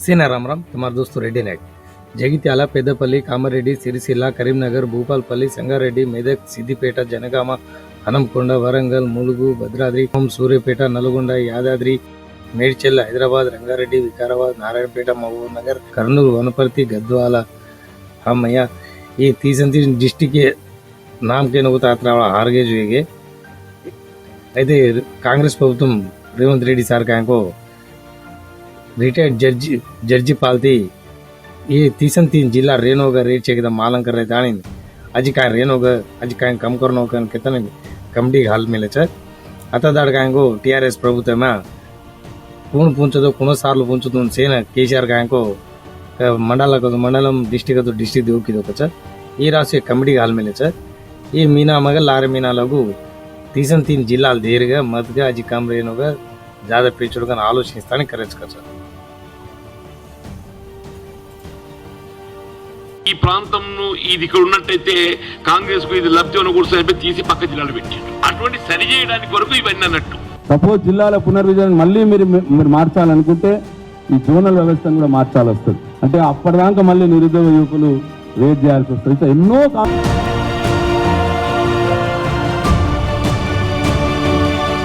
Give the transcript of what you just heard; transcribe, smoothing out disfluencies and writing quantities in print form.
सीनाराम तुम्हारा दोस्त रेड्डी नायक జగిత్యాల పెద్దపల్లి కామారెడ్డి సిరిసిల్ల కరీంనగర్ భూపాల్పల్లి సంగారెడ్డి మెదక్ సిద్దిపేట జనగామ హనంకొండ వరంగల్ ములుగు భద్రాద్రి సూర్యాపేట నల్గొండ యాదాద్రి మేడ్చల్ హైదరాబాద్ రంగారెడ్డి వికారాబాద్ నారాయణపేట మహబూబ్ నగర్ కర్నూలు వనపర్తి గద్వాల हमया ये 30 डिस्ट्रिक्ट के नाम के होता हारगे जो అయితే కాంగ్రెస్ ప్రభుత్వం రేవంత్ రెడ్డి సార్ को रिटायर्ड जर्जी पालती ये 3 जिला रेनोगा रेट चेक मालंग कर रहे दानी अजी काय रेनोगा अजी काय कम करनो कन कितने कमिटी हाल मिले छ आता दाड़ कायको टीआरएस प्रभुत्व में कौन पूछो कौन सार्ल पूछो सेन केसीआर कायको मंडलम डिस्ट्रिक्ट डिस्ट्रिक्ट देवकी छ ये राशि कमिटी हाल मिले छ ये मीना मग लारे मीना लगू 3 जिला देरगा मदगा अजी कम रेनोगा ज्यादा पेचुड़गा आलोचिस्तानी करेज कर ఈ ప్రాంతంను ఇది ఇక్కడ ఉన్నట్టయితే కాంగ్రెస్ కు ఇది లబ్ధి అనుకూర్చని తీసి పక్క జిల్లాలు పెట్టారు. అటువంటి సరి చేయడానికి కొరకు ఇవన్నీ అన్నట్టు. సపోజ్ జిల్లాల పునర్విభజన మళ్ళీ మీరు మార్చాలనుకుంటే ఈ జోనల్ వ్యవస్థను కూడా మార్చాల్సి వస్తుంది. అంటే అప్పటిదాకా మళ్ళీ నిరుద్యోగ యువకులు వెయిట్ చేయాల్సి వస్తుంది. ఎన్నో